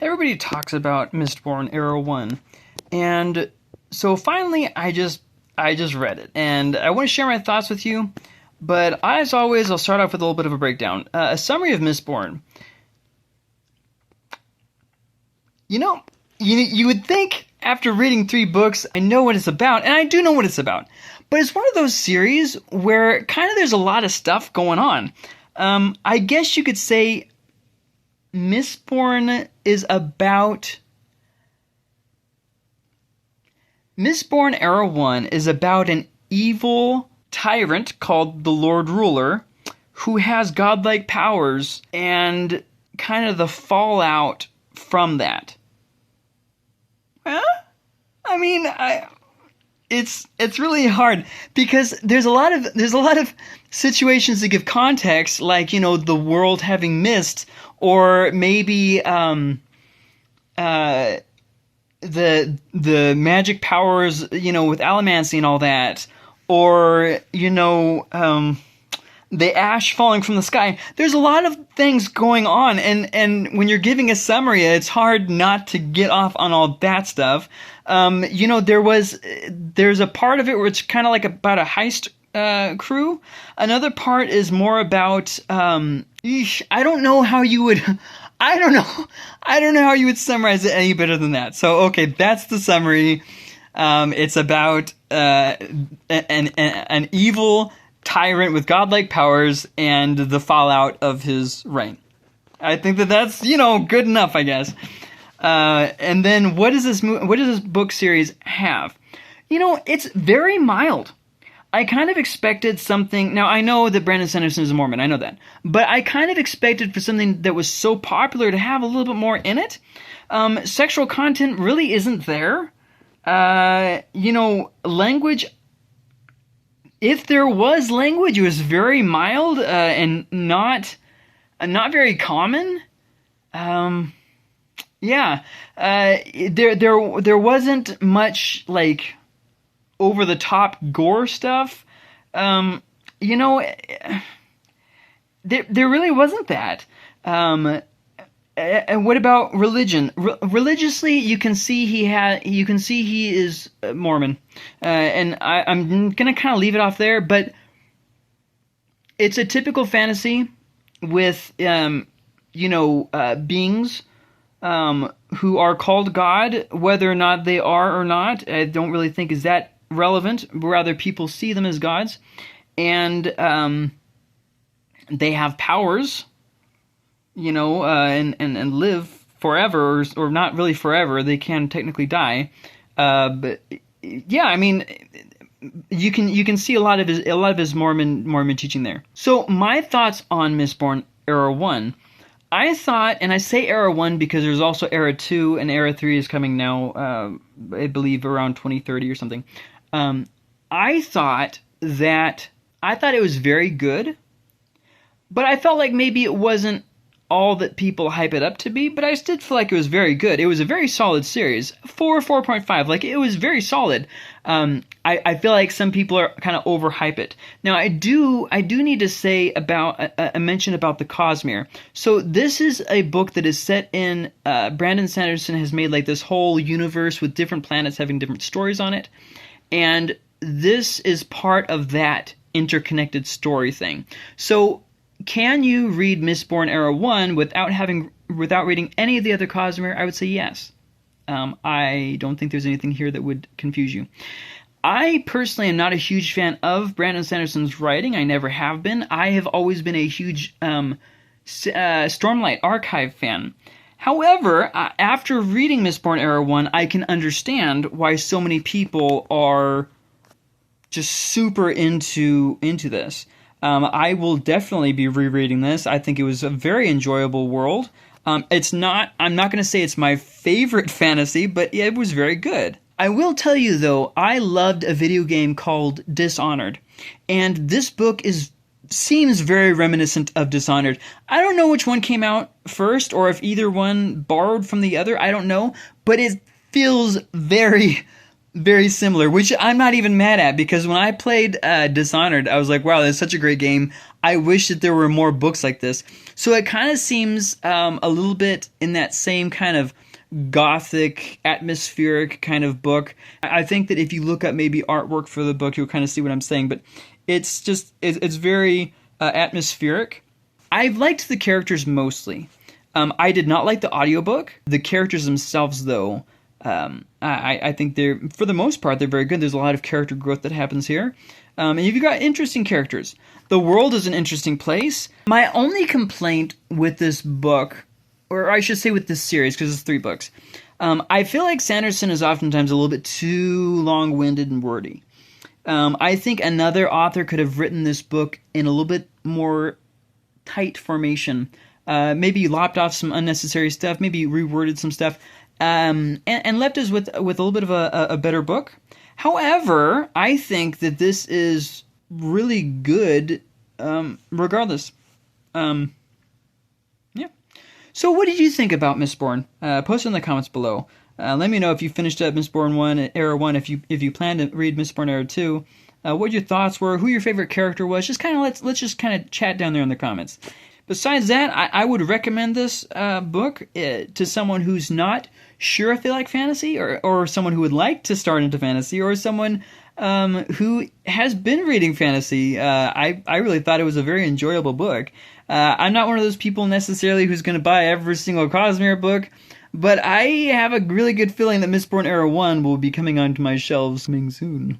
Everybody talks about Mistborn Era 1, and so finally I just read it, and I want to share my thoughts with you, but as always, I'll start off with a little bit of a breakdown. A summary of Mistborn. You know, you would think after reading 3 books, I know what it's about, and I do know what it's about, but it's one of those series where kind of there's a lot of stuff going on. I guess you could say Mistborn is about... Mistborn Era 1 is about an evil tyrant called the Lord Ruler who has godlike powers and kind of the fallout from that. Huh? I mean, it's really hard because there's a lot of situations that give context, like, you know, the world having mist, or maybe the magic powers, you know, with allomancy and all that, or, you know, the ash falling from the sky. There's a lot of things going on, and when you're giving a summary, it's hard not to get off on all that stuff. You know, there's a part of it where it's kind of like about a heist crew. Another part is more about I don't know how you would I don't know how you would summarize it any better than that. So okay, that's the summary. It's about an evil tyrant with godlike powers and the fallout of his reign. I think that's, you know, good enough, I guess. And then what does this book series have? You know, it's very mild. I kind of expected something. Now, I know that Brandon Sanderson is a Mormon. I know that. But I kind of expected for something that was so popular to have a little bit more in it. Sexual content really isn't there. You know, language, if there was language, it was very mild and not very common. Yeah. There wasn't much, like, over-the-top gore stuff. You know, there really wasn't that. And what about religion? Religiously, you can see he is Mormon, and I'm gonna kind of leave it off there. But it's a typical fantasy with you know, beings who are called God, whether or not they are or not. I don't really think is that relevant. Rather, people see them as gods, and they have powers, you know, and live forever, or not really forever. They can technically die, but yeah, I mean, you can see a lot of his Mormon teaching there. So my thoughts on Mistborn Era 1. I thought, and I say Era 1 because there's also Era 2, and Era 3 is coming now, I believe around 2030 or something. I thought it was very good, but I felt like maybe it wasn't all that people hype it up to be, but I did feel like it was very good. It was a very solid series. 4.5. Like, it was very solid. I feel like some people are kind of overhype it. Now, I do need to say about a mention about the Cosmere. So this is a book that is set in, Brandon Sanderson has made like this whole universe with different planets having different stories on it. And this is part of that interconnected story thing. So can you read Mistborn Era 1 without reading any of the other Cosmere? I would say yes. I don't think there's anything here that would confuse you. I personally am not a huge fan of Brandon Sanderson's writing. I never have been. I have always been a huge Stormlight Archive fan. However, after reading Mistborn Era 1, I can understand why so many people are just super into this. I will definitely be rereading this. I think it was a very enjoyable world. I'm not going to say it's my favorite fantasy, but it was very good. I will tell you, though, I loved a video game called Dishonored, and this book seems very reminiscent of Dishonored. I don't know which one came out first, or if either one borrowed from the other. I don't know, but it feels very, very similar, which I'm not even mad at, because when I played Dishonored, I was like, wow, that's such a great game. I wish that there were more books like this. So it kind of seems a little bit in that same kind of gothic, atmospheric kind of book. I think that if you look up maybe artwork for the book, you'll kind of see what I'm saying. But it's very atmospheric. I've liked the characters mostly. I did not like the audiobook. The characters themselves, though, I think they're, for the most part, they're very good. There's a lot of character growth that happens here. And you've got interesting characters. The world is an interesting place. My only complaint with this book, or I should say with this series, because it's 3 books, I feel like Sanderson is oftentimes a little bit too long-winded and wordy. I think another author could have written this book in a little bit more tight formation. Maybe lopped off some unnecessary stuff, maybe reworded some stuff, and left us with a little bit of a better book. However, I think that this is really good, regardless. Yeah. So what did you think about Mistborn? Post in the comments below. Let me know if you finished up Mistborn 1, Era 1, if you plan to read Mistborn Era 2, what your thoughts were, who your favorite character was. Just kind of let's just kind of chat down there in the comments. Besides that, I would recommend this book to someone who's not sure if they like fantasy, or someone who would like to start into fantasy, or someone who has been reading fantasy. I really thought it was a very enjoyable book. I'm not one of those people necessarily who's going to buy every single Cosmere book, but I have a really good feeling that Mistborn Era 1 will be coming onto my shelves coming soon.